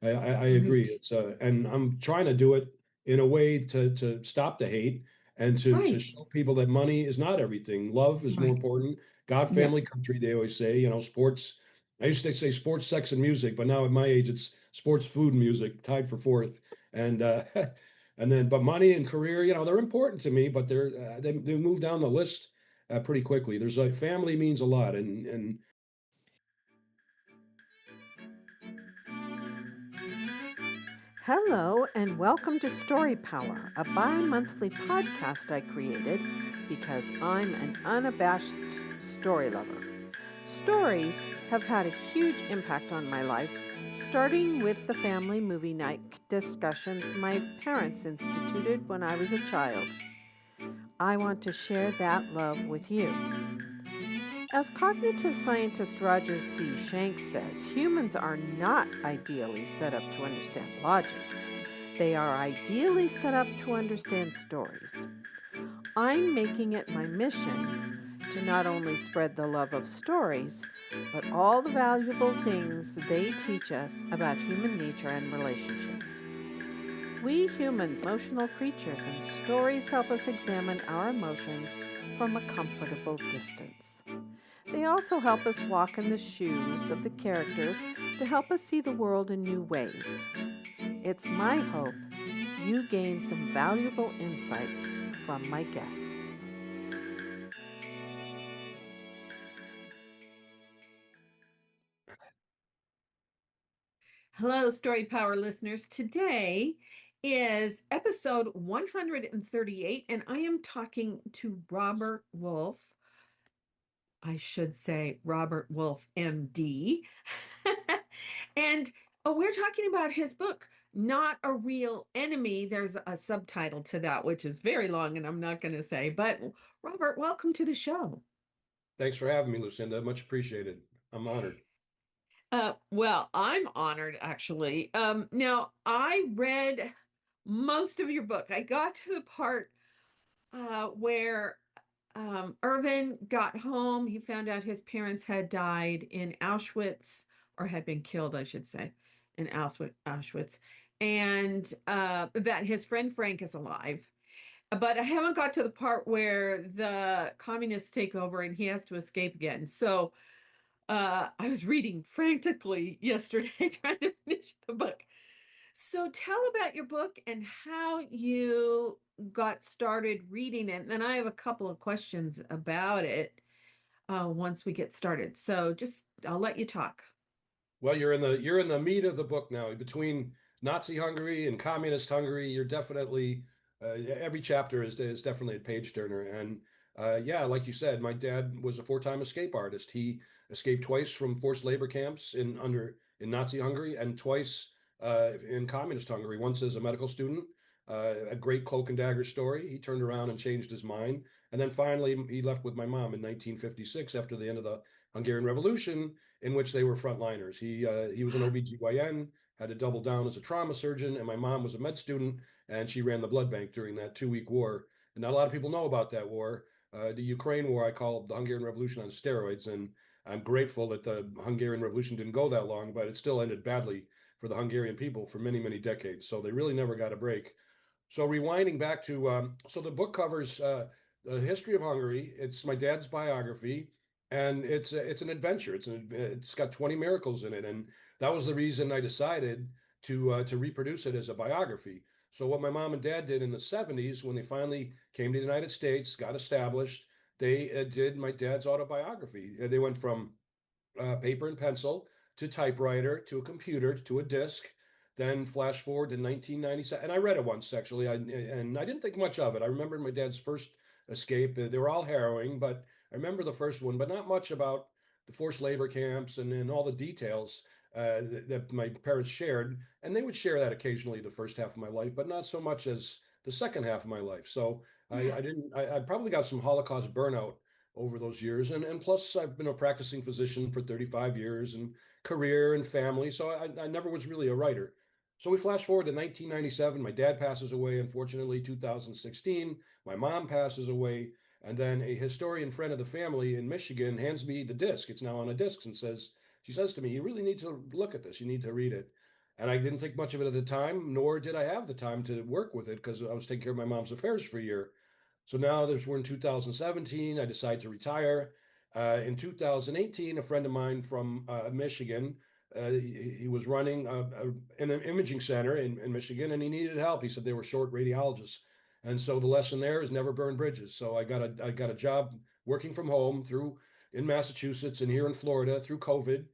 I agree. Right. And I'm trying to do it in a way to stop the hate and to Right. show people that money is not everything. Love is more Right. important. God, Yeah. family, country, they always say, sports. I used to say sports, sex, and music, but now at my age, it's sports, food, and music, tied for fourth. And and then, but money and career, they're important to me, but they move down the list pretty quickly. There's like family means a lot, and Hello, and welcome to Story Power, a bi monthly podcast I created because I'm an unabashed story lover. Stories have had a huge impact on my life, starting with the family movie night discussions my parents instituted when I was a child. I want to share that love with you. As cognitive scientist Roger C. Shanks says, humans are not ideally set up to understand logic. They are ideally set up to understand stories. I'm making it my mission to not only spread the love of stories, but all the valuable things they teach us about human nature and relationships. We humans are emotional creatures, and stories help us examine our emotions from a comfortable distance. They also help us walk in the shoes of the characters to help us see the world in new ways. It's my hope you gain some valuable insights from my guests. Hello, Story Power listeners. Today is episode 138, and I am talking to Robert Wolf. I should say Robert Wolf, MD. and we're talking about his book, Not a Real Enemy. There's a subtitle to that, which is very long, and I'm not going to say. But Robert, welcome to the show. thanks for having me, Lucinda. Much appreciated. I'm honored. Well, I'm honored actually. Now I read most of your book. I got to the part where Irvin got home. He found out his parents had died in Auschwitz, or had been killed, I should say, in Auschwitz, and that his friend Frank is alive. But I haven't got to the part where the communists take over and he has to escape again. So I was reading frantically yesterday trying to finish the book. So tell about your book and how you got started reading it. And then I have a couple of questions about it once we get started. So just I'll let you talk. Well, you're in the meat of the book now. Between Nazi Hungary and communist Hungary, you're definitely every chapter is definitely a page turner. And yeah, like you said, my dad was a four-time escape artist. He escaped twice from forced labor camps in Nazi Hungary and twice in communist Hungary. Once as a medical student, a great cloak and dagger story. He turned around and changed his mind, and then finally he left with my mom in 1956 after the end of the Hungarian Revolution in which they were frontliners. He was an OBGYN, had to double down as a trauma surgeon, and my mom was a med student, and she ran the blood bank during that 2 week war. And not a lot of people know about that war. The Ukraine war I call the Hungarian Revolution on steroids, and I'm grateful that the Hungarian Revolution didn't go that long, but it still ended badly for the Hungarian people for many, many decades. So they really never got a break. So rewinding back to so the book covers the history of Hungary. It's my dad's biography, and it's an adventure. It's got 20 miracles in it, and that was the reason I decided to reproduce it as a biography. So what my mom and dad did in the 70s when they finally came to the United States, got established, they did my dad's autobiography. They went from paper and pencil to typewriter to a computer to a disc. Then flash forward to 1997, and I read it once actually, and I didn't think much of it. I remember my dad's first escape; they were all harrowing, but I remember the first one, but not much about the forced labor camps and all the details that my parents shared. And they would share that occasionally the first half of my life, but not so much as the second half of my life. So Yeah. I didn't. I probably got some Holocaust burnout over those years. And plus, I've been a practicing physician for 35 years and career and family. So I never was really a writer. So we flash forward to 1997. My dad passes away, unfortunately, 2016. My mom passes away. And then a historian friend of the family in Michigan hands me the disc. It's now on a disc and she says to me, you really need to look at this. You need to read it. And I didn't think much of it at the time, nor did I have the time to work with it because I was taking care of my mom's affairs for a year. So now we're in 2017. I decided to retire. In 2018, a friend of mine from Michigan, he was running an imaging center in Michigan, and he needed help. He said they were short radiologists, and so the lesson there is never burn bridges. So I got a job working from home through in Massachusetts and here in Florida through COVID.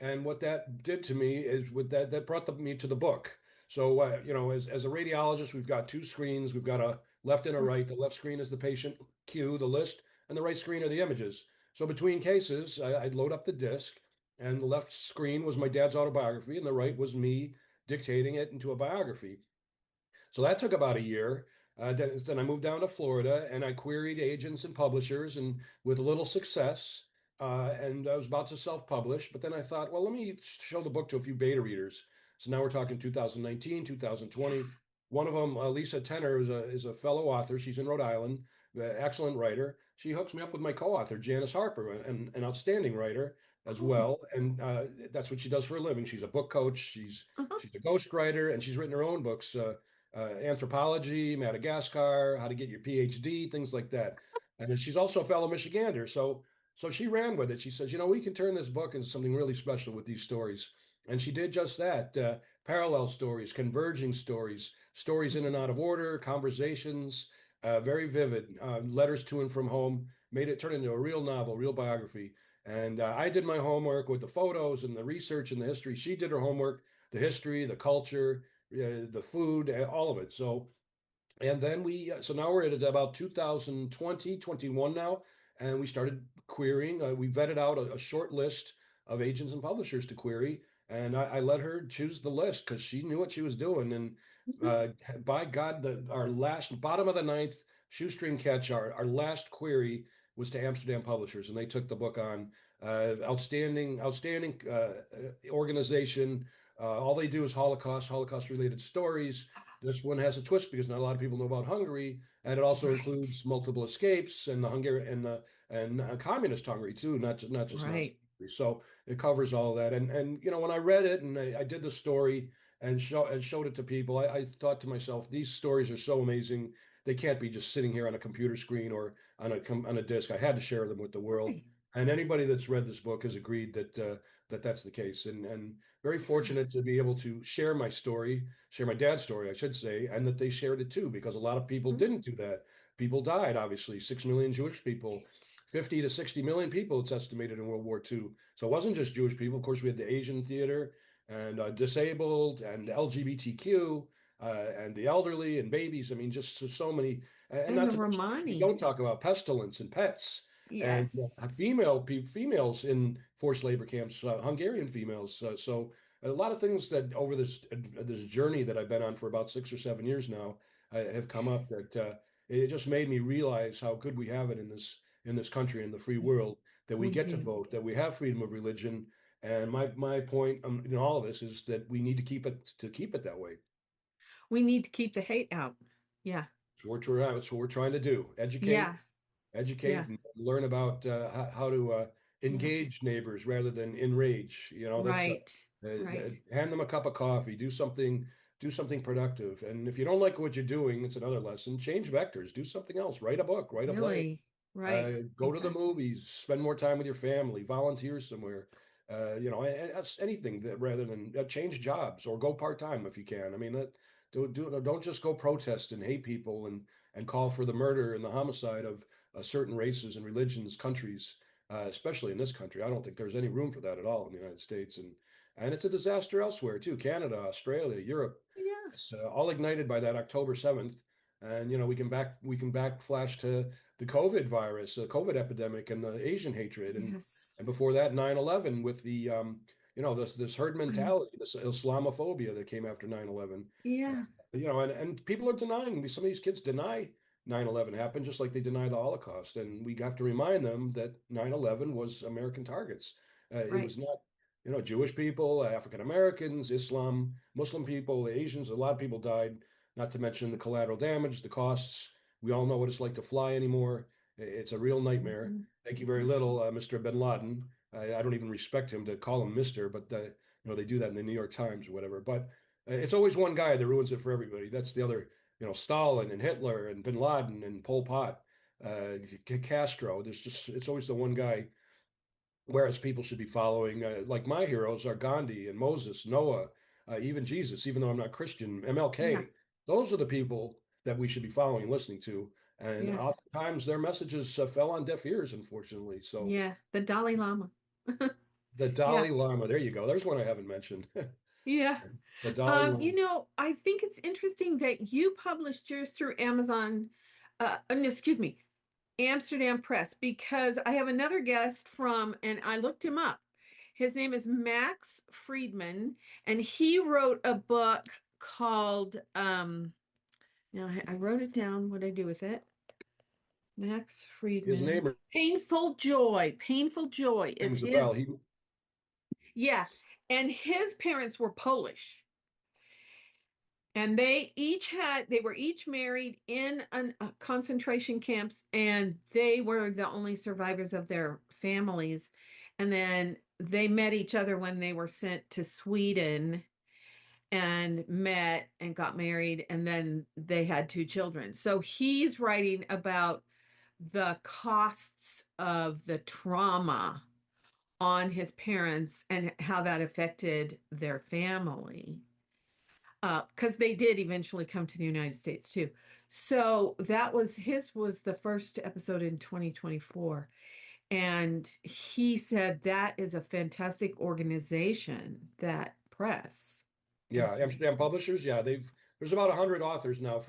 And what that did to me is with that brought me to the book. So as a radiologist, we've got two screens. We've got a left and a right. The left screen is the patient queue, the list, and the right screen are the images. So between cases, I'd load up the disc, and the left screen was my dad's autobiography, and the right was me dictating it into a biography. So that took about a year. Then I moved down to Florida and I queried agents and publishers, and with little success. And I was about to self-publish, but then I thought, well, let me show the book to a few beta readers. So now we're talking 2019, 2020. One of them, Lisa Tenner, is a fellow author. She's in Rhode Island, excellent writer. She hooks me up with my co-author, Janice Harper, an outstanding writer as Oh, well. And that's what she does for a living. She's a book coach. uh-huh. She's a ghostwriter, and she's written her own books. Anthropology, Madagascar, how to get your PhD, things like that. And then she's also a fellow Michigander. So she ran with it. She says, we can turn this book into something really special with these stories. And she did just that. Parallel stories, converging stories, stories in and out of order, conversations, very vivid, letters to and from home, made it turn into a real novel, real biography. And I did my homework with the photos and the research and the history. She did her homework, the history, the culture, the food, all of it. So, and then so now we're at about 2020, 21 now, and we started querying. We vetted out a short list of agents and publishers to query, and I let her choose the list because she knew what she was doing. And Mhm. uh, by God, our last bottom of the ninth shoestring catch, our last query was to Amsterdam Publishers, and they took the book on. Outstanding organization. All they do is Holocaust related stories. This one has a twist because not a lot of people know about Hungary, and it also Right. includes multiple escapes and the Hungary and communist Hungary too, not just Nazi Right. Hungary. So it covers all that. And when I read it and I did the story and showed it to people, I thought to myself, these stories are so amazing. They can't be just sitting here on a computer screen or on a disc. I had to share them with the world. Right. And anybody that's read this book has agreed that's the case. And very Yeah. fortunate to be able to share my story, share my dad's story, I should say, and that they shared it too, because a lot of people Mhm. didn't do that. People died, obviously, 6 million Jewish people, Right. 50 to 60 million people, it's estimated in World War II. So it wasn't just Jewish people. Of course, we had the Asian theater and disabled and LGBTQ and the elderly and babies. I mean, just so many, and And not the to mention, we Romani. don't talk about pestilence and pets and Yes. females in forced labor camps, Hungarian females. So a lot of things that over this journey that I've been on for about 6 or 7 years now have come up Yes. that it just made me realize how good we have it in this country in the free We, world that we we get to do. vote, that we have freedom of religion. And my point in all of this is that we need to keep it that way. We need to keep the hate out. Yeah. That's what we're trying to do. Yeah. Educate Yeah. and learn about how to Yeah. engage neighbors rather than enrage. That's Right. Right. hand them a cup of coffee, do something productive. And if you don't like what you're doing, it's another lesson. Change vectors, do something else, write a book, write a play, Really. Right. go to the Exactly. movies, spend more time with your family, volunteer somewhere. That's anything that rather than change jobs or go part time if you can. I mean, don't just go protest and hate people and call for the murder and the homicide of certain races and religions, countries, especially in this country. I don't think there's any room for that at all in the United States, and it's a disaster elsewhere too. Canada, Australia, Europe. Yeah. It's all ignited by that October 7th. And we can backflash to the COVID virus, the COVID epidemic, and the Asian hatred, Yes. and before that 9/11 with the this herd Mm. mentality, this Islamophobia that came after 9/11. Yeah. And people are denying some of these kids deny 9/11 happened just like they deny the Holocaust, and we have to remind them that 9/11 was American targets. It Right. was not Jewish people, African Americans, Islam, Muslim people, Asians. A lot of people died. Not to mention the collateral damage, the costs. We all know what it's like to fly anymore. It's a real nightmare. Mhm. Thank you very Mhm. little, Mr. Bin Laden. I don't even respect him to call him Mr., but they do that in the New York Times or whatever. But it's always one guy that ruins it for everybody. That's the other, Stalin and Hitler and Bin Laden and Pol Pot, Castro. It's always the one guy. Whereas people should be following, like my heroes are Gandhi and Moses, Noah, even Jesus, even though I'm not Christian, Yeah. MLK. Those are the people that we should be following and listening to. And Yeah. oftentimes their messages fell on deaf ears, unfortunately. So Yeah. The Dalai Lama. the Yeah. Dalai Lama, there you go. There's one I haven't mentioned. Yeah. The Dalai Lama. I think it's interesting that you published yours through Amazon, no, excuse me, Amsterdam Press, because I have another guest and I looked him up. His name is Max Friedman, and he wrote a book called, now I wrote it down. What did I do with it? Max His Friedman. name Painful Joy. Painful Joy is rings a bell. his, yeah. And his parents were Polish. And they were each married in concentration camps, and they were the only survivors of their families. And then they met each other when they were sent to Sweden and met and got married, and then they had two children. So he's writing about the costs of the trauma on his parents and how that affected their family, because they did eventually come to the United States too. So his was the first episode in 2024. And he said that is a fantastic organization, that press. Yeah, Amsterdam Publishers. Yeah, there's about 100 authors now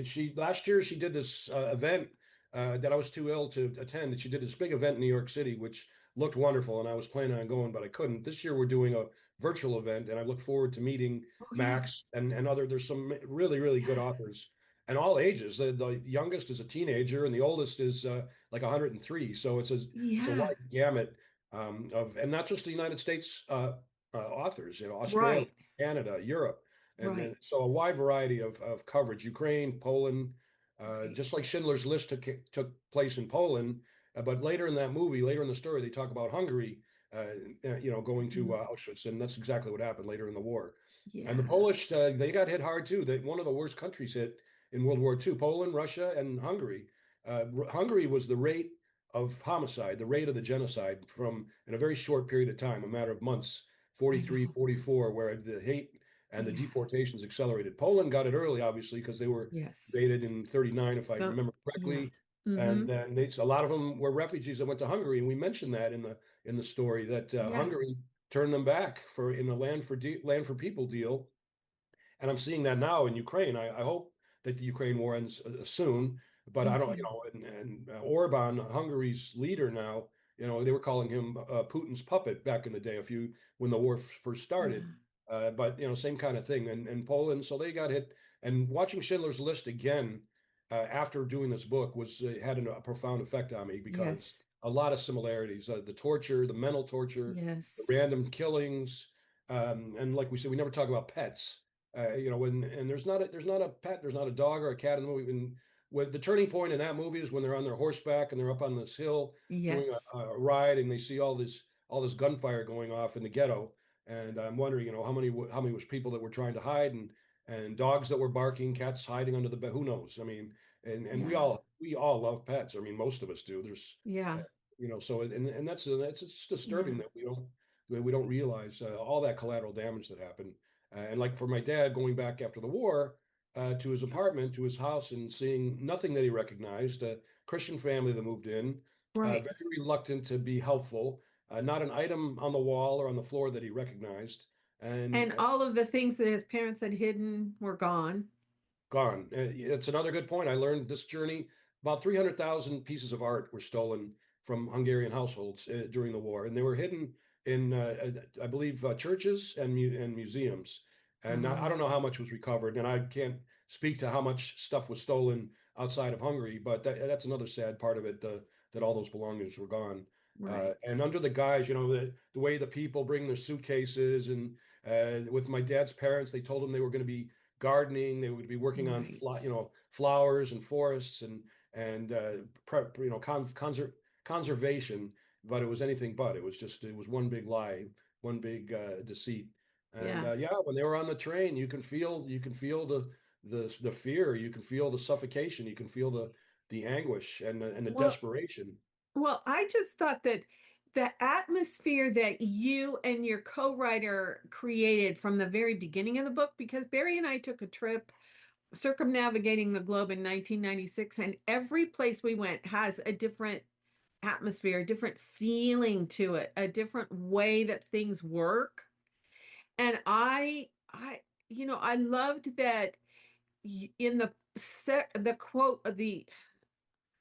she last year she did this event that I was too ill to attend. And she did this big event in New York City, which looked wonderful, and I was planning on going, but I couldn't. This year we're doing a virtual event, and I look forward to meeting Oh yeah. Max and other. There's some really really good authors, and all ages. The youngest is a teenager, and the oldest is like 103. So it's a Yeah. wide gamut and not just the United States authors. Australia, Right. Canada, Europe, and Right. so a wide variety of coverage. Ukraine, Poland, Right. just like Schindler's List took place in Poland, but later in that movie, later in the story, they talk about Hungary, going to Mhm. Auschwitz, and that's exactly what happened later in the war. And the Yeah. Polish, they got hit hard too. They one of the worst countries hit in World War II. Poland, Russia, and Hungary. Hungary was the rate of homicide, the rate of the genocide from in a very short period of time, a matter of months, I 43, know. 44, where the hate and the Yeah. deportations accelerated. Poland got it early, obviously, because they were Yes. invaded in 39, if I So, remember yeah. correctly. And Mm-hmm. then a lot of them were refugees that went to Hungary, and we mentioned that in the story that Yeah. Hungary turned them back in a land for people deal, and I'm seeing that now in Ukraine. I hope that the Ukraine war ends soon, but Me I don't, too. and Orban, Hungary's leader now, they were calling him Putin's puppet back in the day, when the war first started. Yeah. But same kind of thing. And Poland, so they got hit. And watching Schindler's List again after doing this book had a profound effect on me because Yes. a lot of similarities, the torture, the mental torture, the Yes. random killings, and like we said, we never talk about pets. And there's not a pet, there's not a dog or a cat in the movie. And when the turning point in that movie is when they're on their horseback and they're up on this hill doing Yes. a ride, and they see all this gunfire going off in the ghetto. And I'm wondering, how many was people that were trying to hide, and dogs that were barking, cats hiding under the bed. Who knows? I mean, and we Yeah. all love pets. I mean, most of us do. Uh, Yeah. so and it's just disturbing Yeah. that we don't realize all that collateral damage that happened. And like for my dad, going back after the war to his Yeah. apartment, to his house, and seeing nothing that he recognized, a Christian family that moved in, Right. very reluctant to be helpful, not an item on the wall or on the floor that he recognized, and And all of the things that his parents had hidden were gone. gone. It's another good point. I learned this journey about 300,000 pieces of art were stolen from Hungarian households during the war, and they were hidden in, I believe, churches and museums. And I Um, don't know how much was recovered, and I can't speak to how much stuff was stolen outside of Hungary, but that's another sad part of it, that all those belongings were gone. right. And under the guise, the way the people bring their suitcases, and with my dad's parents, they told them they were going to be gardening. They would be working on Right. flowers and forests and conservation. But it was anything but. It was one big lie. one big deceit. And Yes. yeah, when they were on the train, you can feel the fear, you can feel the suffocation, you can feel the anguish and the Well, desperation. well, I just thought that the atmosphere that you and your co-writer created from the very beginning of the book, because Barry and I took a trip circumnavigating the globe in 1996, and every place we went has a different atmosphere, a different feeling to it, a different way that things work. And I loved that in the quote of the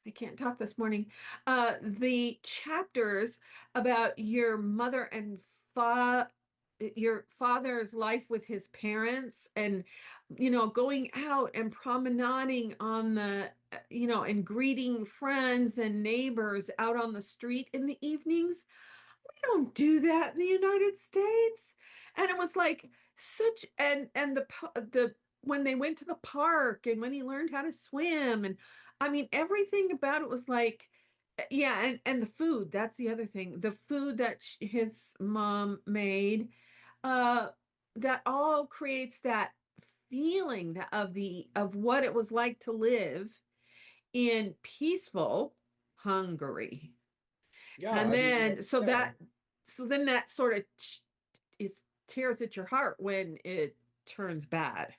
I can't talk this morning. The chapters about your mother and fa your father's life with his parents, and going out and promenading on the and greeting friends and neighbors out on the street in the evenings. We don't do that in the United States. And it was like such and the when they went to the park and when he learned how to swim, and I mean everything about it was like, yeah. And the food, that's the other thing, the food that his mom made, uh that all creates that feeling of what it was like to live in peaceful Hungary. Yeah, And I mean, then yeah. so then that sort of is tears at your heart when it turns bad.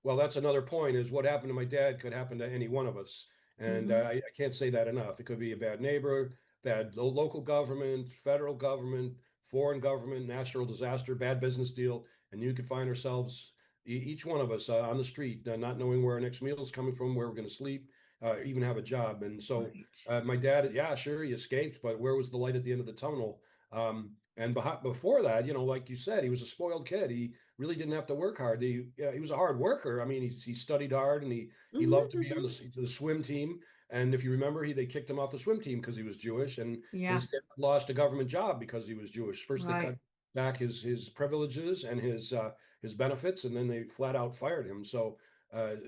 Well, that's another point is what happened to my dad could happen to any one of us. And Hmm. I can't say that enough. It could be a bad neighbor, bad local government, federal government, foreign government, natural disaster, bad business deal. And you could find ourselves, each one of us on the street, not knowing where our next meal is coming from, where we're going to sleep, even have a job. And so Right. my dad, yeah, sure, he escaped, but where was the light at the end of the tunnel? And before that, like you said, he was a spoiled kid. He really didn't have to work hard. He was a hard worker. I mean, he studied hard and he Hmm. loved to be on Hmm. the swim team. And if you remember, they kicked him off the swim team because he was Jewish, and Yeah. his dad lost a government job because he was Jewish. First, they cut Right. back his privileges and his benefits, and then they flat out fired him. So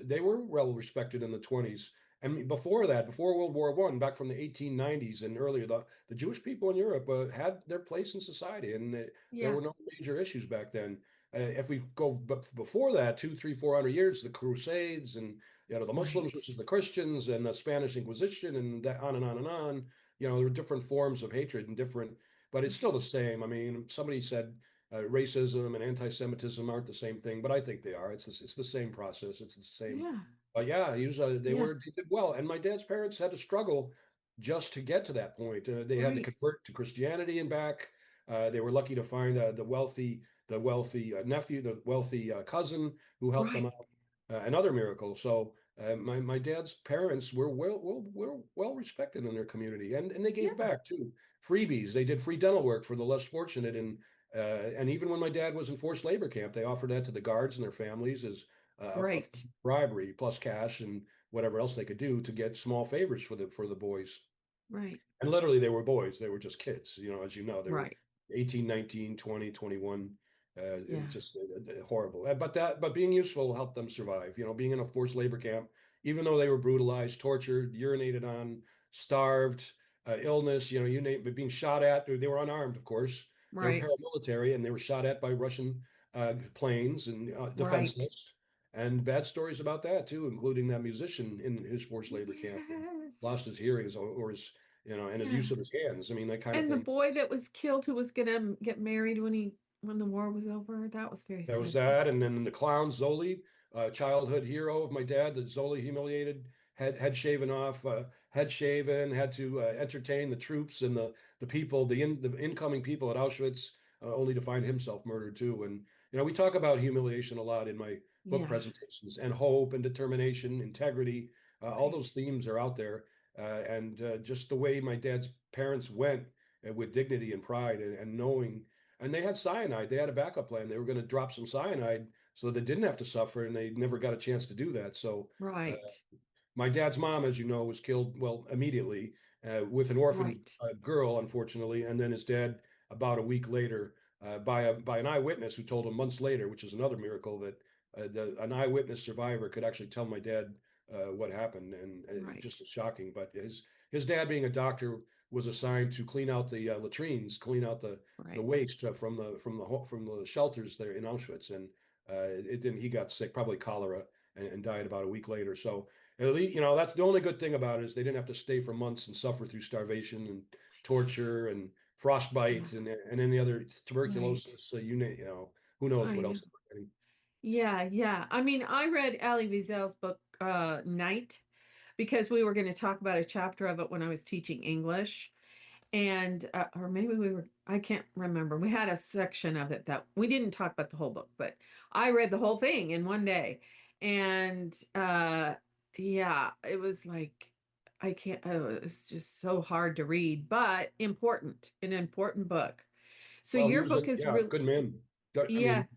they were well respected in the 20s. And before that, before World War I, back from the 1890s and earlier, the Jewish people in Europe had their place in society, and there Yeah. were no major issues back then. If we go before that, 200, 300, 400 years, the Crusades and the Muslims Right. versus the Christians and the Spanish Inquisition and that on and on and on. There were different forms of hatred and different, but it's still the same. I mean, somebody said racism and anti-Semitism aren't the same thing, but I think they are. It's the same process. It's the same. Yeah. But yeah, Yeah. they did well, and my dad's parents had to struggle just to get to that point. They had to Right. convert to Christianity and back. They were lucky to find the wealthy nephew, the wealthy cousin who helped them Right. out. Another miracle. So my dad's parents were well respected in their community, and they gave Yeah. back too. Freebies. They did free dental work for the less fortunate, and even when my dad was in forced labor camp, they offered that to the guards and their families as a Great. bribery plus cash and whatever else they could do to get small favors for the boys. Right. And literally they were boys, they were just kids, as you know, they were Right. 18, 19, 20, 21. It was Yeah. just horrible. But being useful helped them survive. Being in a forced labor camp, even though they were brutalized, tortured, urinated on, starved, illness, you name it, being shot at. They were unarmed, of course. They were Right. paramilitary, and they were shot at by Russian planes and Right. defenseless. And bad stories about that too, including that musician in his forced labor camp who lost Yes. his hearing or his and his Yeah. use of his hands. I mean, that kind of And the thing. boy that was killed who was gonna get married when the war was over, that was very That was sad too. that, and then the clown Zoli, childhood hero of my dad, that Zoli humiliated, head shaven off, head shaven, had to entertain the troops and the people, the incoming people at Auschwitz, only to find himself murdered too. And we talk about humiliation a lot in my book Yeah. presentations, and hope and determination, integrity. All Right. those themes are out there, and just the way my dad's parents went with dignity and pride and knowing. And they had cyanide. They had a backup plan. They were going to drop some cyanide so they didn't have to suffer, and they never got a chance to do that. So uh, Right. my dad's mom, as you know, was killed, well, immediately with an orphan Right. girl, unfortunately, and then his dad about a week later by an eyewitness who told him months later, which is another miracle that an eyewitness survivor could actually tell my dad what happened, and Right. just shocking. But his dad, being a doctor, was assigned to clean out the latrines, clean out the Right. waste from the shelters there in Auschwitz, and it didn't. He got sick, probably cholera, and died about a week later. So at least, that's the only good thing about it is they didn't have to stay for months and suffer through starvation and torture and frostbite Yeah. and any other Right. tuberculosis. Who knows I what know. else they were getting. Yeah, yeah. I mean, I read Ali Wiesel's book, Night, because we were going to talk about a chapter of it when I was teaching English. And, or maybe I can't remember. We had a section of it that we didn't talk about the whole book, but I read the whole thing in one day. And, yeah, it was like, I can't, it's just so hard to read, but important, an important book. So Well, he your was a book is yeah real, good man. I yeah, mean,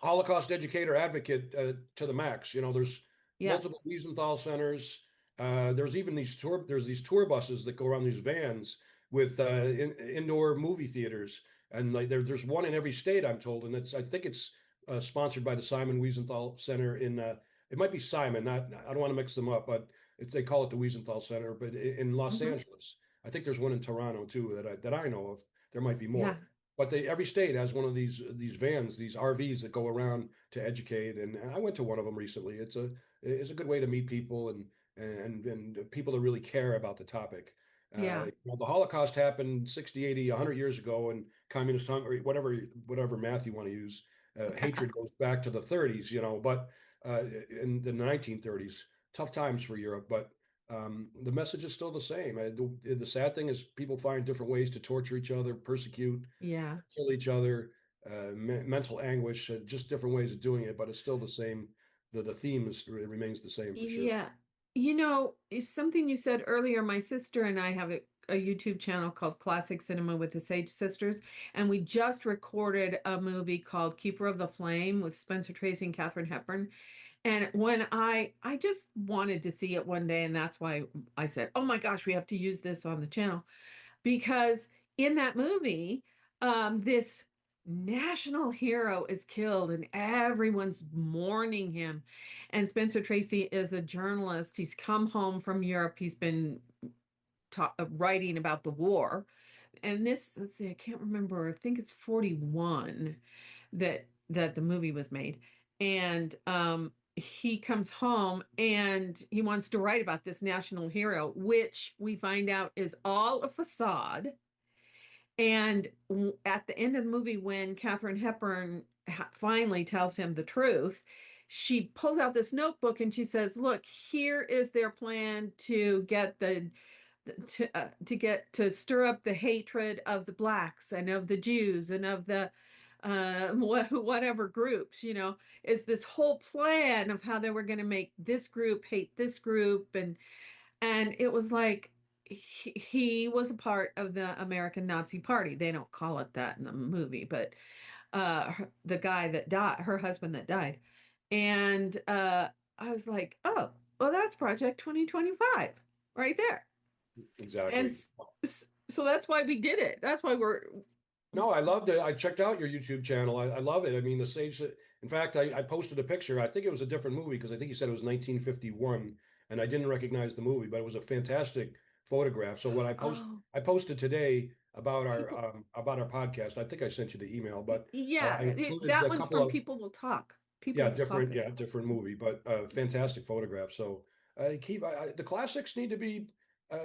Holocaust educator advocate to the max. There's yeah. multiple Wiesenthal centers. There's even these tour buses that go around these vans with indoor movie theaters, and like there's one in every state, I'm told, and I think it's sponsored by the Simon Wiesenthal Center in it might be Simon, not I don't want to mix them up, but they call it the Wiesenthal Center, but in Los Hmm. Angeles, I think there's one in Toronto too that I know of. There might be Yeah. more. But every state has one of these vans, these RVs that go around to educate. And I went to one of them recently. It's a good way to meet people and people that really care about the topic. Yeah. The Holocaust happened 60, 80, 100 years ago, and communist Hungary, whatever math you want to use, hatred goes back to the 30s, but in the 1930s, tough times for Europe, but the message is still the same. The sad thing is people find different ways to torture each other, persecute, Yeah. kill each other, mental anguish, just different ways of doing it, but it's still the same. The theme remains the same for sure. Yeah. It's something you said earlier. My sister and I have a YouTube channel called Classic Cinema with the Sage Sisters, and we just recorded a movie called Keeper of the Flame with Spencer Tracy and Katharine Hepburn. And when I just wanted to see it one day, and that's why I said, "Oh my gosh, we have to use this on the channel." Because in that movie, this national hero is killed and everyone's mourning him. And Spencer Tracy is a journalist. He's come home from Europe. He's been writing about the war. And this, let's see, I can't remember. I think it's 41 that the movie was made. And he comes home and he wants to write about this national hero, which we find out is all a facade. And at the end of the movie, when Katharine Hepburn finally tells him the truth, she pulls out this notebook and she says, "Look, here is their plan to get to stir up the hatred of the blacks and of the Jews and of the whatever groups, is this whole plan of how they were going to make this group hate this group." And it was like he was a part of the American Nazi Party. They don't call it that in the movie, but the guy that died, her husband that died. And I was like, "Oh, well, that's Project 2025 right there." And Exactly. so that's why we did it. That's why we're No, I loved it. I checked out your YouTube channel. I love it. I mean, the Sage. In fact, I posted a picture. I think it was a different movie because I think you said it was 1951, and I didn't recognize the movie, but it was a fantastic photograph. So what oh, I posted today people. about our podcast. I think I sent you the email, but I Yeah, included that a one's couple from of People Will Talk. People Will Talk is different movie, but fantastic photograph. So the classics need to be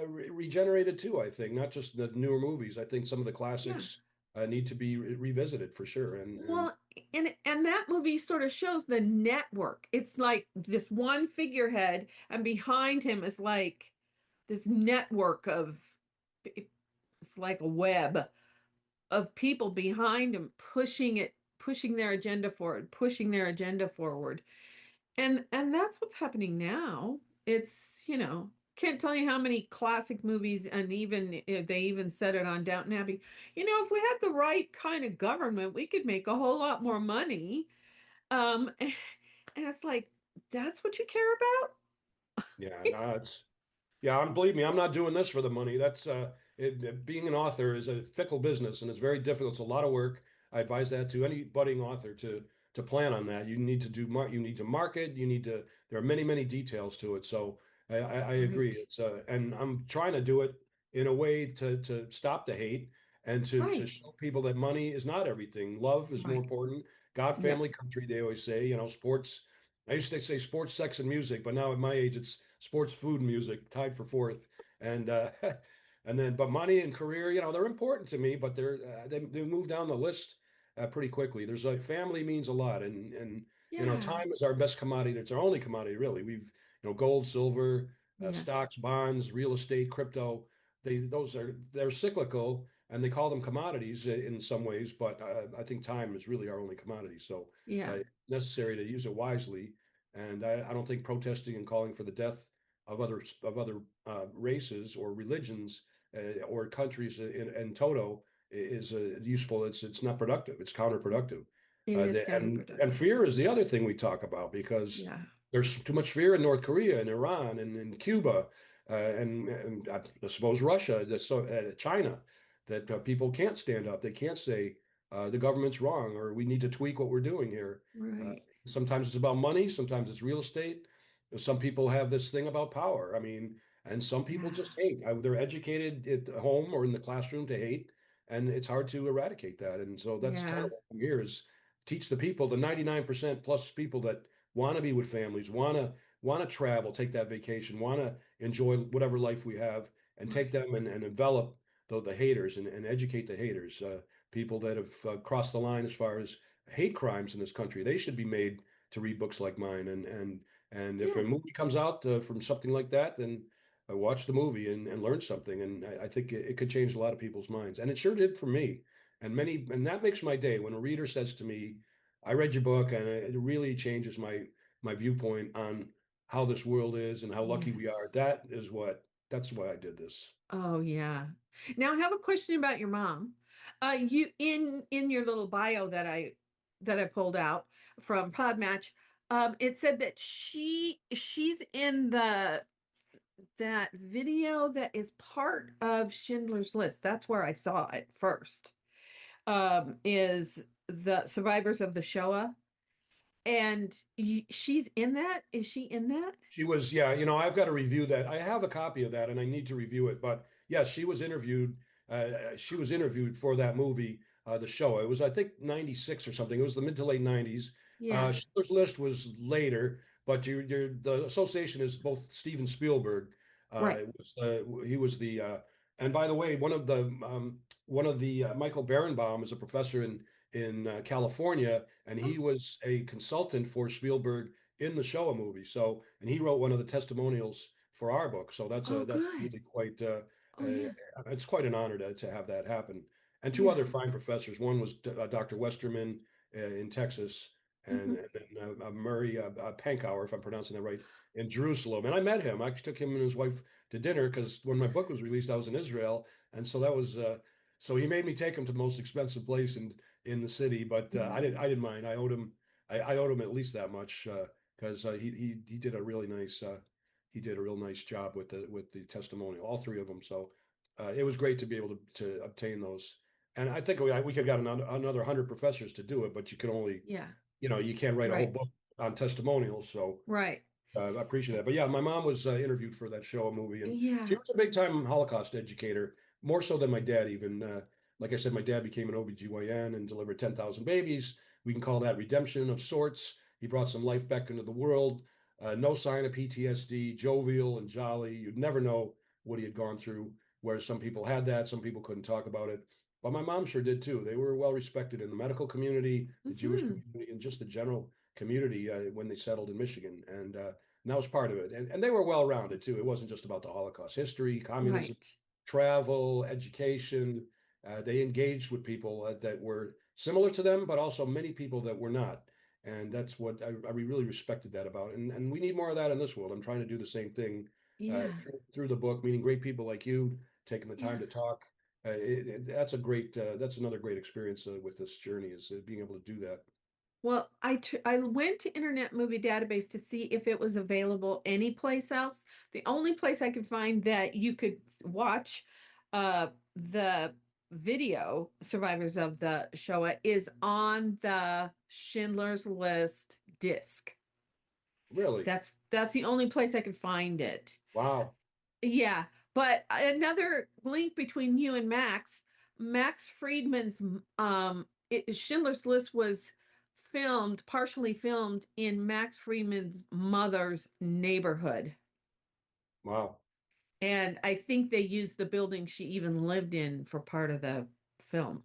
regenerated too. I think not just the newer movies. I think some of the yeah. classics need to be revisited for sure. And Well, and that movie sort of shows the network. It's like this one figurehead, and behind him is like this network of it's like a web of people behind him pushing their agenda forward, pushing their agenda forward. And that's what's happening now. It's, can't tell you how many classic movies, and even if they even said it on Downton Abbey. If we had the right kind of government, we could make a whole lot more money. And it's like, that's what you care about? yeah, no, it's yeah. Believe me, I'm not doing this for the money. That's being an author is a fickle business and it's very difficult. It's a lot of work. I advise that to any budding author to plan on that. You need to you need to market. There are many details to it. So I agree. Right. It's and I'm trying to do it. in a way to stop the hate and to Right. show people that money is not everything. Love is more Right. important. God, Yeah. family, country, they always say, sports. I used to say sports, sex, and music, but now at my age, it's sports, food, and music tied for fourth. And and then, but money and career, they're important to me, but they move down the list pretty quickly. There's like family means a lot, and Yeah. time is our best commodity. It's our only commodity, really. We've gold, silver, Yeah. stocks, bonds, real estate, crypto. They're cyclical, and they call them commodities in some ways. But I think time is really our only commodity. So Yeah. it's necessary to use it wisely. And I don't think protesting and calling for the death of other races or religions or countries in toto is useful. It's not productive. It's counterproductive. It is And counterproductive. fear is the other thing we talk about because Yeah. there's too much fear in North Korea and Iran and in Cuba and I suppose Russia, China, that people can't stand up. They can't say the government's wrong or we need to tweak what we're doing here. Uh, Right. Sometimes it's about money, sometimes it's real estate. Some people have this thing about power. I mean, and some people Yeah. just hate. They're educated at home or in the classroom to hate, and it's hard to eradicate that. And so that's kind Yeah. of what I'm here is teach the people, the 99% plus people that want to be with families, want to travel, take that vacation, want to enjoy whatever life we have, and take Right. them and envelop the haters and educate the haters, people that have crossed the line as far as hate crimes in this country. They should be made to read books like mine, and if Yeah. a movie comes out from something like that, then watch the movie and learn something. And I think it could change a lot of people's minds, and it sure did for me. And that makes my day when a reader says to me, "I read your book, and it really changes my viewpoint on how this world is and how lucky we are." Yes. That's why I did this. Oh yeah. Now I have a question about your mom. You in your little bio that I pulled out from Podmatch, it said that she's in that video that is part of Schindler's List. That's where I saw it first. Is the survivors of the Shoah, and she's in that. Is she in that? She was, yeah, I've got to review that. I have a copy of that and I need to review it. But yes, she was interviewed. She was interviewed for that movie, the show. It was, I think, 96 or something. It was the mid to late 90s. Yeah. Schindler's List was later, but the association is both Steven Spielberg. Right. He was and by the way, one of the Michael Berenbaum is a professor in California, and he was a consultant for Spielberg in the Showa movie. So, and he wrote one of the testimonials for our book. So Oh, that's good. really quite Oh, yeah. it's quite an honor to have that happen. And two Yeah. other fine professors. One was Dr. Westerman in Texas, Hmm. and then Murray Pankauer, if I'm pronouncing that right, in Jerusalem. And I met him. I took him and his wife to dinner because when my book was released, I was in Israel, and so that was. So he made me take him to the most expensive place in the city, but I didn't mind. I owed him at least that much. Because he did a really nice he did a real nice job with the testimonial, all three of them. So it was great to be able to obtain those. And I think we could have got another 100 professors to do it, but you can only Yeah. you can't write a whole Right. book on testimonials. So Right. I appreciate that. But yeah, my mom was interviewed for that show, a movie, and she Yeah. was a big time Holocaust educator, more so than my dad even. Like I said, my dad became an OBGYN and delivered 10,000 babies. We can call that redemption of sorts. He brought some life back into the world. No sign of PTSD, jovial and jolly. You'd never know what he had gone through. Whereas some people had that, some people couldn't talk about it. But my mom sure did too. They were well respected in the medical community, the Jewish Hmm. community, and just the general community when they settled in Michigan. And that was part of it. And they were well rounded too. It wasn't just about the Holocaust history, communism, Right. travel, education. They engaged with people that were similar to them, but also many people that were not. And that's what I really respected that about. And we need more of that in this world. I'm trying to do the same thing Yeah. through the book, meeting great people like you, taking the time Yeah. to talk. That's another great experience with this journey is being able to do that. Well, I went to Internet Movie Database to see if it was available anyplace else. The only place I could find that you could watch the video Survivors of the Shoah is on the Schindler's List disc. Really? That's the only place I could find it. Wow. Yeah, But another link between you and Max Friedman's Schindler's List was partially filmed in Max Friedman's mother's neighborhood. Wow. And I think they used the building she even lived in for part of the film.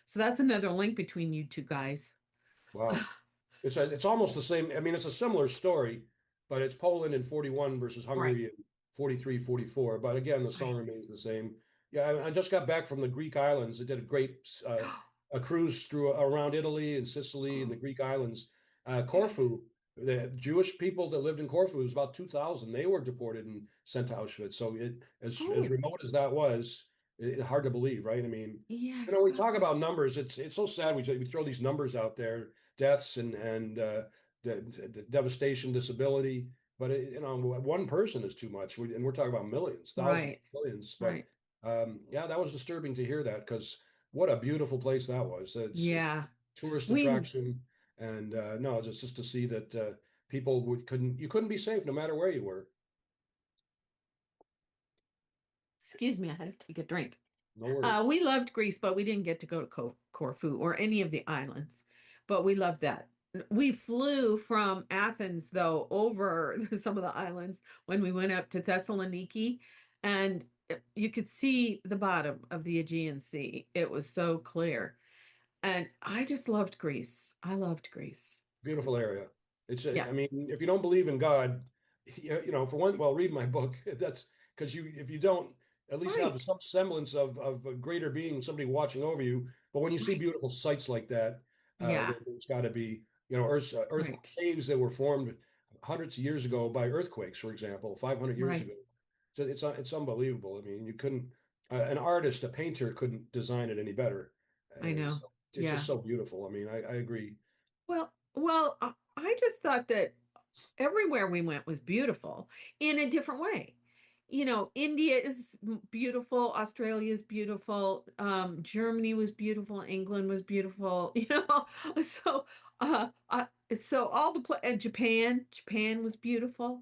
So that's another link between you two guys. Wow. It's almost the same. I mean, it's a similar story, but it's Poland in 41 versus Right. Hungary in 43, 44. But again, the song Right. remains the same. Yeah, I just got back from the Greek islands. I did a great a cruise through around Italy and Sicily and the Greek islands. Corfu, the Jewish people that lived in Corfu, it was about 2,000. They were deported and sent to Auschwitz. So as Oh, remote as that was, hard to believe, right? I mean, yeah, I we forgot talk about. about numbers. It's so sad. We throw these numbers out there, deaths and the devastation, disability. But one person is too much, and we're talking about millions, thousands, Right. millions. But Right. yeah, that was disturbing to hear that because what a beautiful place that was. It's a Yeah. tourist We attraction, and no, just to see that people couldn't be safe no matter where you were. Excuse me, I had to take a drink. No worries. We loved Greece, but we didn't get to go to Corfu or any of the islands. But we loved that. We flew from Athens, though, over some of the islands when we went up to Thessaloniki, and you could see the bottom of the Aegean Sea. It was so clear. And I just loved Greece. I loved Greece. Beautiful area. Yeah, I mean, if you don't believe in God, for one, well, read my book. That's because if you don't at least have right, some semblance of a greater being, somebody watching over you. But when you see right. beautiful sights like that, Yeah, there's got to be, earth right, caves that were formed hundreds of years ago by earthquakes, for example, 500 years right. ago. So it's unbelievable. I mean, you couldn't, an artist, a painter couldn't design it any better. I know. So it's just Yeah. so beautiful. I mean, I agree. Well, I just thought that everywhere we went was beautiful in a different way. India is beautiful, Australia is beautiful, Germany was beautiful, England was beautiful, so uh, uh so all and Japan was beautiful.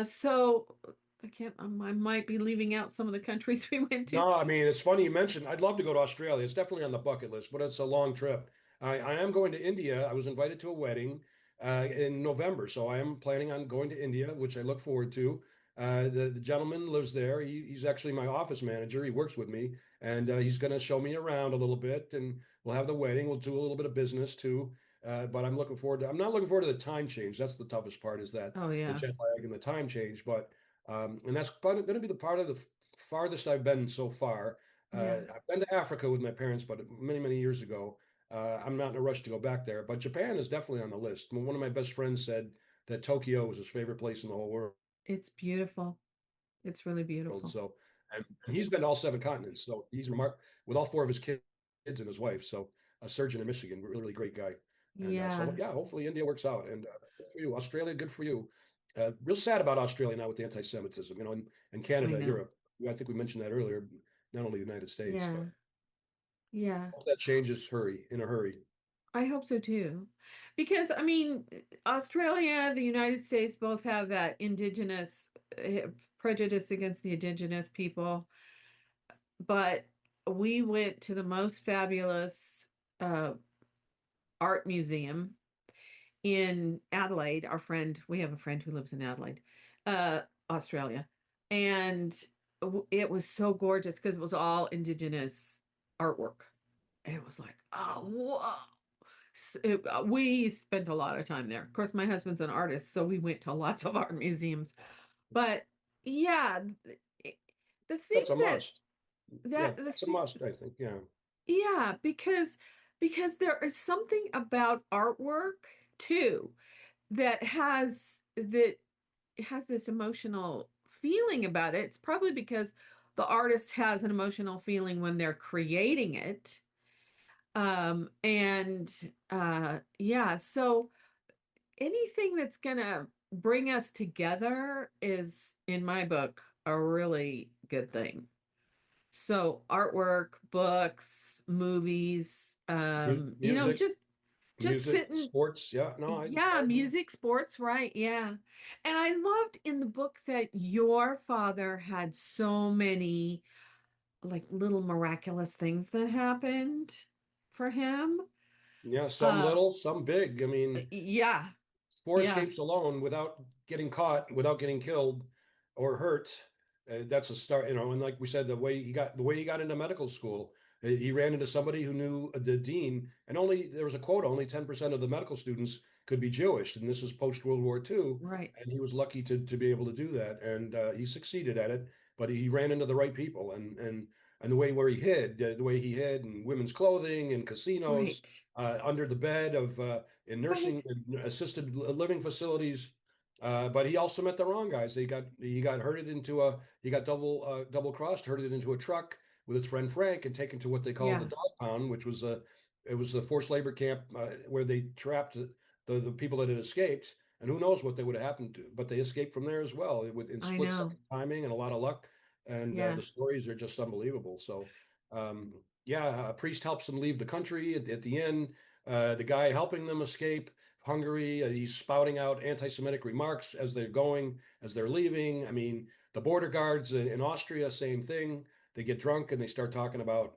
So I can't I might be leaving out some of the countries we went to. No, I mean, it's funny you mentioned, I'd love to go to Australia. It's definitely on the bucket list, but it's a long trip. I am going to India. I was invited to a wedding in November, so I am planning on going to India, which I look forward to. The gentleman lives there. He's actually my office manager. He works with me, and he's going to show me around a little bit, and we'll have the wedding. We'll do a little bit of business too. But I'm not looking forward to the time change. That's the toughest part, is that Oh the yeah, jet lag and the time change. But and that's going to be the part of the farthest I've been so far. yeah. I've been to Africa with my parents, but many, many years ago. I'm not in a rush to go back there, but Japan is definitely on the list. One of my best friends said that Tokyo was his favorite place in the whole world. It's beautiful. It's really beautiful. So, and he's been to all seven continents. So he's remarked with all four of his kids and his wife. So a surgeon in Michigan, really, really great guy. And Yeah, so, yeah, hopefully India works out. And good for you, Australia. Good for you. Real sad about Australia now with the anti-Semitism. And I Canada, know. Europe. I think we mentioned that earlier. Not only the United States, Yeah, but yeah. hope that changes in a hurry. I hope so too. Because I mean, Australia, the United States both have that indigenous prejudice against the indigenous people, but we went to the most fabulous uh, art museum in Adelaide. We have a friend who lives in Adelaide, uh, Australia, and it was so gorgeous because it was all indigenous artwork. It was like, oh, whoa. We spent a lot of time there. Of course, my husband's an artist, so we went to lots of art museums. But yeah, the thing That's a must. Yeah, the that's a thing, must, I think. Yeah. yeah, because there is something about artwork too that has this emotional feeling about it. It's probably because the artist has an emotional feeling when they're creating it. And yeah, so anything that's gonna bring us together is, in my book, a really good thing. So artwork, books, movies, Music. just just Music, sitting. sports. Yeah, no, Yeah, music, sports, right? Yeah. And I loved in the book that your father had so many like little miraculous things that happened for him. yeah, some Uh, little, some big. I mean, yeah, four yeah, escapes alone without getting caught, without getting killed or hurt. That's a start, you know. And like we said, the way he got into medical school, he ran into somebody who knew the dean, and only there was a quota: only 10% of the medical students could be Jewish, and this was post World War II. right, And he was lucky to be able to do that, and he succeeded at it. But he ran into the right people, and the way where he hid, the way he hid in women's clothing and casinos, right, under the bed of in nursing right. and assisted living facilities. But he also met the wrong guys. He got herded into a he got double crossed, herded into a truck with his friend Frank, and taken to what they call the Yeah, dog pound, which was it was the forced labor camp where they trapped the people that had escaped. And who knows what they would have happened to, but they escaped from there as well in I split know. second timing and a lot of luck. And Yeah, the stories are just unbelievable. So, um, yeah, a priest helps them leave the country at the end. The guy helping them escape Hungary, he's spouting out anti-Semitic remarks as they're going, as they're leaving. I mean, the border guards in Austria, same thing. They get drunk and they start talking about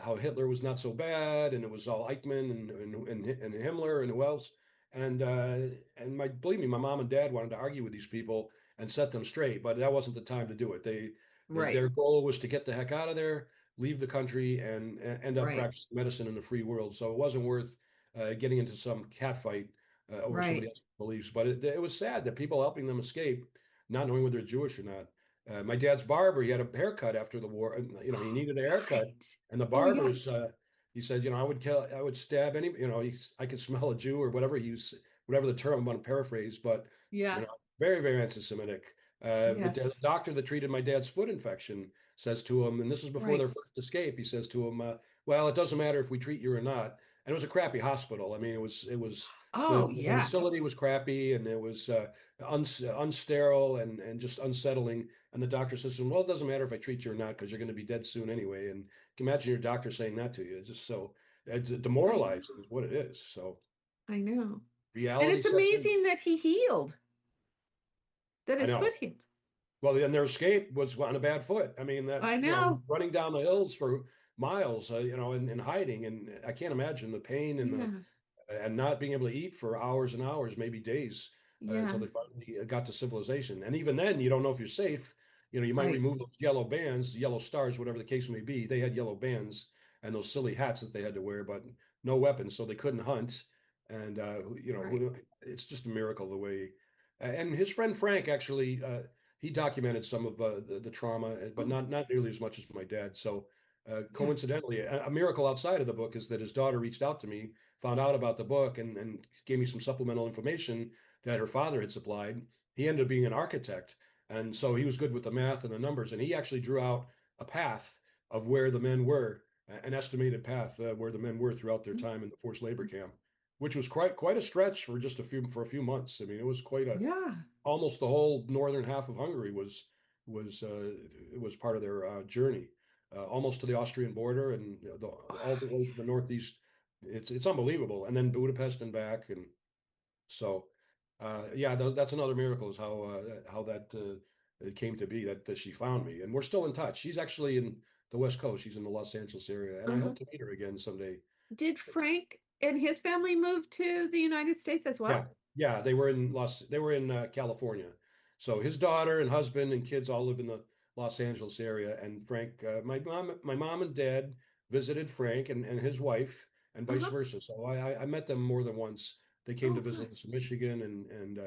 how Hitler was not so bad, and it was all Eichmann and Himmler and who else. And believe me, my mom and dad wanted to argue with these people and set them straight, but that wasn't the time to do it. right, Their goal was to get the heck out of there, leave the country, and end up right, practicing medicine in the free world. So it wasn't worth getting into some catfight over somebody right. else's beliefs. But it was sad that people helping them escape, not knowing whether they're Jewish or not. My dad's barber, he had a haircut after the war. And, you know, he needed a haircut, Right. and the Oh, yeah. barbers, he said, you know, I would stab any, you know, I could smell a Jew or whatever whatever the term I'm going to paraphrase, but you Yeah. know, very, very anti-Semitic. The Yes. doctor that treated my dad's foot infection says to him, and this is before Right. their first escape, he says to him, well, it doesn't matter if we treat you or not. And it was a crappy hospital. I mean, it was Oh, the yeah. facility was crappy, and it was unsterile and just unsettling. And the doctor says to him, well, it doesn't matter if I treat you or not because you're going to be dead soon anyway. And can you imagine your doctor saying that to you? It's just so I demoralizing know. is what it is. So I know. And reality it's sets in. amazing that he healed, that I his know. foot healed. Well, then their escape was on a bad foot. I mean, that, I you know, know. running down the hills for miles, you know, and hiding. And I can't imagine the pain Yeah. and not being able to eat for hours and hours, maybe days, Yeah. until they finally got to civilization. And even then, you don't know if you're safe. You know, you might Right. remove those yellow bands, yellow stars, whatever the case may be. They had yellow bands and those silly hats that they had to wear, but no weapons, so they couldn't hunt. And you know, Right. it's just a miracle the way. And his friend Frank actually, he documented some of the trauma, but Oh, not nearly as much as my dad. So yeah. coincidentally, a miracle outside of the book is that his daughter reached out to me, found out about the book, and gave me some supplemental information that her father had supplied. He ended up being an architect, and so he was good with the math and the numbers, and he actually drew out a path of where the men were, an estimated path where the men were throughout their Mm, time in the forced labor camp, which was quite a stretch for just a few months. I mean, it was quite a yeah. almost the whole northern half of Hungary was it was part of their journey, almost to the Austrian border and all the way to the northeast. It's unbelievable, and then Budapest and back, and so yeah, that's another miracle is how that it came to be that she found me, and we're still in touch. She's actually in the West Coast. She's in the Los Angeles area, and I Uh-huh. hope to meet her again someday. Did Frank and his family move to the United States as Yeah, well? yeah, they were in California. So his daughter and husband and kids all live in the Los Angeles area. And Frank, my mom and dad visited Frank and his wife, and vice Uh-huh. versa. So I met them more than once. They came to Oh, visit good. us in Michigan, and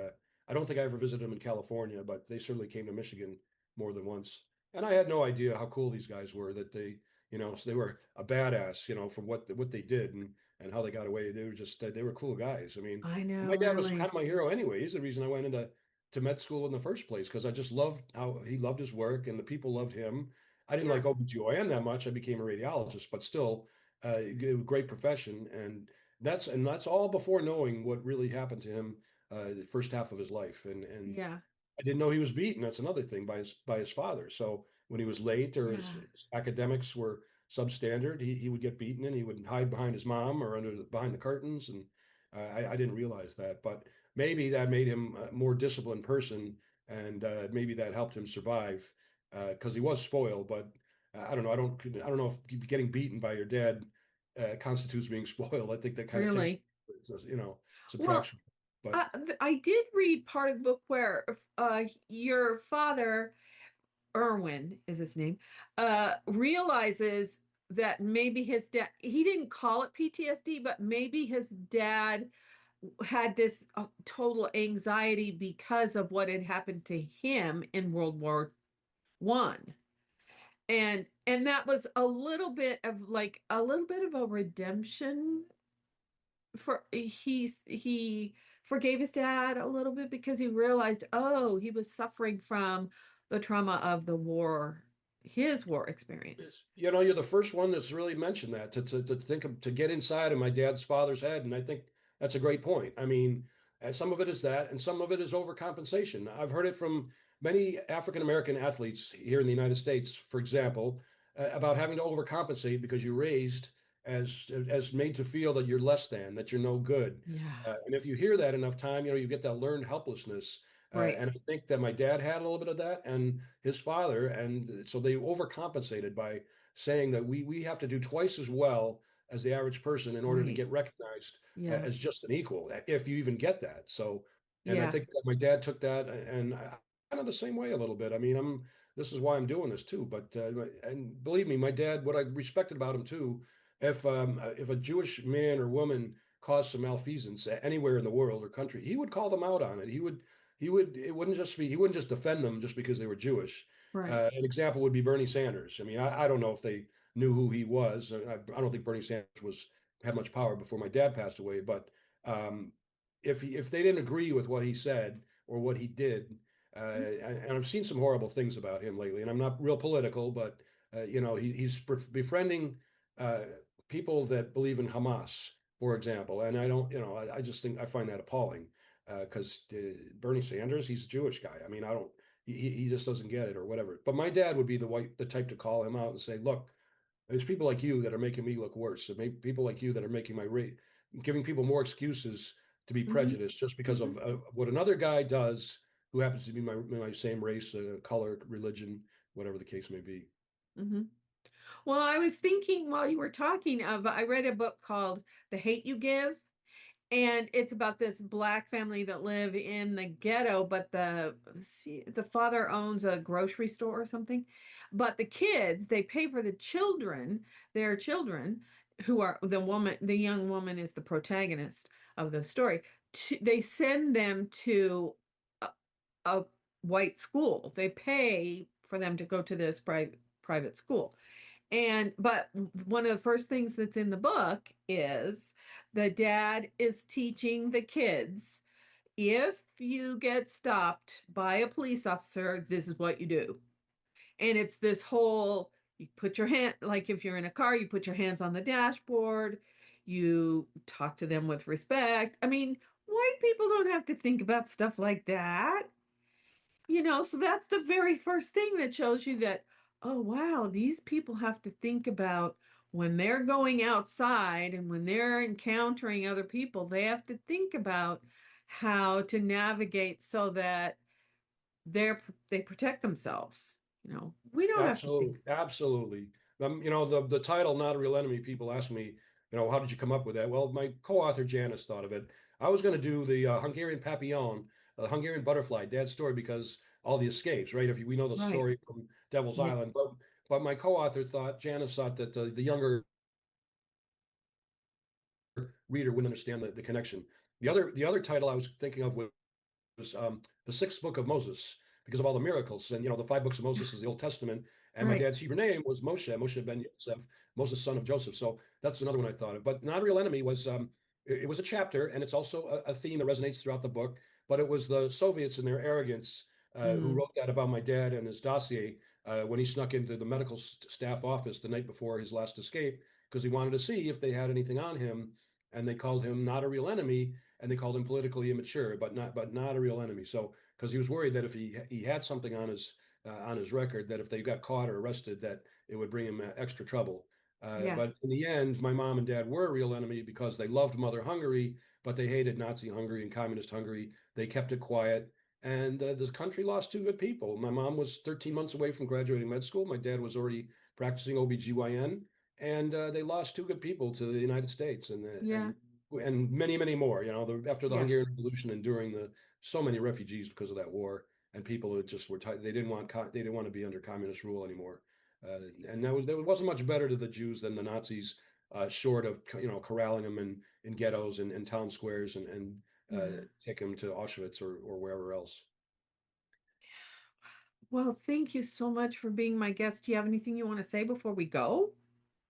I don't think I ever visited them in California, but they certainly came to Michigan more than once. And I had no idea how cool these guys were. That they, you know, so they were a badass, you know, from what they did and how they got away. They were just they were cool guys. I mean, I my know, dad was kind really. of my hero anyway. He's the reason I went into med school in the first place because I just loved how he loved his work and the people loved him. I didn't Yeah. like OBGYN that much. I became a radiologist, but still, great profession. And that's all before knowing what really happened to him the first half of his life. And Yeah. I didn't know he was beaten. That's another thing by his father. So when he was late or Yeah. his academics were substandard. He would get beaten and he would hide behind his mom or behind the curtains. And I didn't realize that, but maybe that made him a more disciplined person, and maybe that helped him survive because he was spoiled. But I don't know. I don't know if getting beaten by your dad constitutes being spoiled. I think that kind of takes, Really? Well, subtraction. But I did read part of the book where your father, Irwin is his name, realizes that maybe his dad, he didn't call it PTSD, but maybe his dad had this total anxiety because of what had happened to him in World War I. And that was a little bit of a redemption. He forgave his dad a little bit because he realized, oh, he was suffering from the trauma of the war, his war experience. you're the first one that's really mentioned that to think of, to get inside of my dad's father's head, and I think that's a great point. I mean, some of it is that, and some of it is overcompensation. I've heard it from many African American athletes here in the United States, for example, about having to overcompensate because you're raised as made to feel that you're less than, that you're no good. Yeah. And if you hear that enough time, you get that learned helplessness. Right. And I think that my dad had a little bit of that, and his father, and so they overcompensated by saying that we have to do twice as well as the average person in order to Right. get recognized Yeah. as just an equal, if you even get that. So, and I Yeah. think that my dad took that, and kind of the same way a little bit. I mean, this is why I'm doing this too. But and believe me, my dad, what I respected about him too, if a Jewish man or woman caused some malfeasance anywhere in the world or country, he would call them out on it. It wouldn't just be, he wouldn't just defend them just because they were Jewish. Right. An example would be Bernie Sanders. I mean, I don't know if they knew who he was. I don't think Bernie Sanders had much power before my dad passed away. But um, if they didn't agree with what he said or what he did, and I've seen some horrible things about him lately, and I'm not real political, but he's befriending uh, people that believe in Hamas, for example. And I don't, I just think I find that appalling because Bernie Sanders, he's a Jewish guy. I mean, I don't, he just doesn't get it or whatever. But my dad would be the type to call him out and say, look, there's people like you that are making me look worse. So maybe people like you that are making my rate, giving people more excuses to be Mm-hmm. prejudiced just because Mm-hmm. of what another guy does who happens to be my same race, color, religion, whatever the case may be. Mm-hmm. Well, I was thinking while you were talking I read a book called The Hate You Give. And it's about this black family that live in the ghetto, but the father owns a grocery store or something. But the kids, they pay for their children, who are the young woman is the protagonist of the story. They send them to a white school. They pay for them to go to this private school. But one of the first things that's in the book is the dad is teaching the kids, if you get stopped by a police officer, this is what you do. And it's this whole, you put your hand, like if you're in a car, you put your hands on the dashboard, you talk to them with respect. I mean, white people don't have to think about stuff like that. So that's the very first thing that shows you that, oh, wow, these people have to think about when they're going outside and when they're encountering other people, they have to think about how to navigate so that they protect themselves. We don't have to think. Absolutely, absolutely. The title "Not a Real Enemy." People ask me, how did you come up with that? Well, my co-author Janice thought of it. I was going to do the Hungarian papillon, Hungarian butterfly, Dad's story, because all the escapes, right? We know the Right. story from Devil's Yeah. Island, but my Janice thought that the younger reader wouldn't understand the connection. The other title I was thinking of was the sixth book of Moses because of all the miracles. And the five books of Moses is the Old Testament. And my Right. dad's Hebrew name was Moshe ben Yosef, Moses, son of Joseph. So that's another one I thought of. But Not a Real Enemy was it was a chapter, and it's also a theme that resonates throughout the book. But it was the Soviets and their arrogance who Mm. wrote that about my dad and his dossier when he snuck into the medical staff office the night before his last escape because he wanted to see if they had anything on him. And they called him Not a Real Enemy, and they called him politically immature, but not a real enemy. So because he was worried that if he had something on his record, that if they got caught or arrested, that it would bring him extra trouble. Yeah. But in the end, my mom and dad were a real enemy because they loved Mother Hungary, but they hated Nazi Hungary and Communist Hungary. They kept it quiet. And this country lost two good people. My mom was 13 months away from graduating med school. My dad was already practicing OBGYN. And they lost two good people to the United States Yeah. and many, many more. After the Yeah. Hungarian Revolution, enduring so many refugees because of that war, and people who just were they didn't want to be under communist rule anymore. And there wasn't much better to the Jews than the Nazis, short of corralling them in ghettos and town squares and Yeah. taking them to Auschwitz or wherever else. Well, thank you so much for being my guest. Do you have anything you want to say before we go?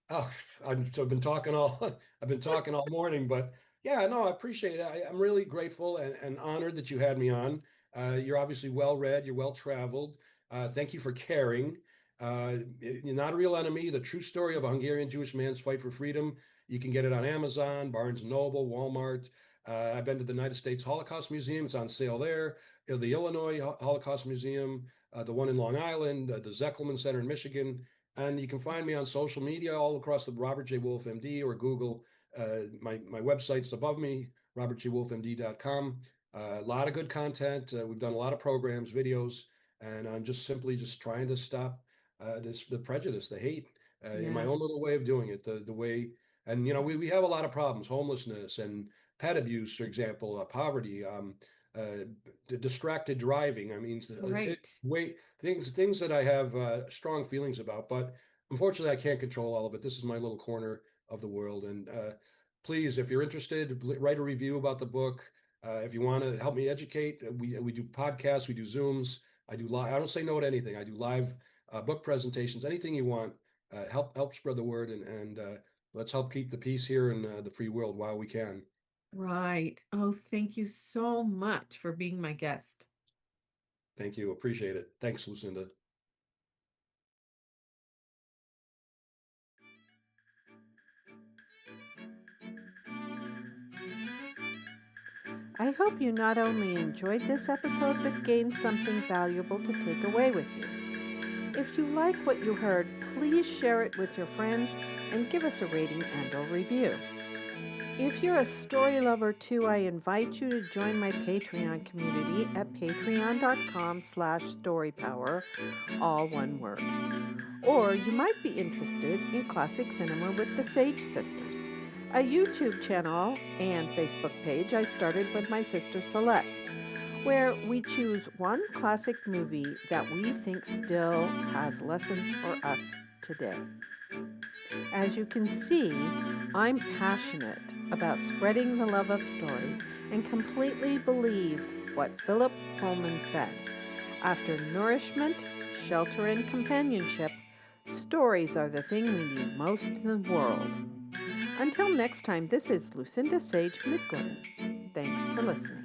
Oh, I've been talking all I've been talking all morning, but yeah, no, I appreciate it. I'm really grateful and honored that you had me on. You're obviously well read, you're well traveled. Thank you for caring. You're not a real enemy. The true story of a Hungarian Jewish man's fight for freedom. You can get it on Amazon, Barnes and Noble, Walmart. I've been to the United States Holocaust Museum. It's on sale there. The Illinois Holocaust Museum, the one in Long Island, the Zeckelman Center in Michigan. And you can find me on social media all across the Robert J. Wolf MD or Google. My website's above me, robertjwolfmd.com. A lot of good content. We've done a lot of programs, videos, and I'm just simply just trying to stop the prejudice, the hate, in my Yeah. own little way of doing it. The way, and we have a lot of problems, homelessness and pet abuse, for example, poverty, distracted driving. I mean, Right. things that I have strong feelings about, but unfortunately, I can't control all of it. This is my little corner of the world, and please, if you're interested, write a review about the book. If you want to help me educate, we do podcasts, we do Zooms. I do live. I don't say no to anything. I do live book presentations. Anything you want. Help spread the word and let's help keep the peace here in the free world while we can. Right. Oh, thank you so much for being my guest. Thank you. Appreciate it. Thanks, Lucinda. I hope you not only enjoyed this episode but gained something valuable to take away with you. If you like what you heard, please share it with your friends and give us a rating and/or review. If you're a story lover too, I invite you to join my Patreon community at patreon.com/storypower, all one word. Or you might be interested in classic cinema with the Sage Sisters, a YouTube channel and Facebook page I started with my sister Celeste, where we choose one classic movie that we think still has lessons for us today. As you can see, I'm passionate about spreading the love of stories and completely believe what Philip Pullman said. After nourishment, shelter, and companionship, stories are the thing we need most in the world. Until next time, this is Lucinda Sage-Midgorden. Thanks for listening.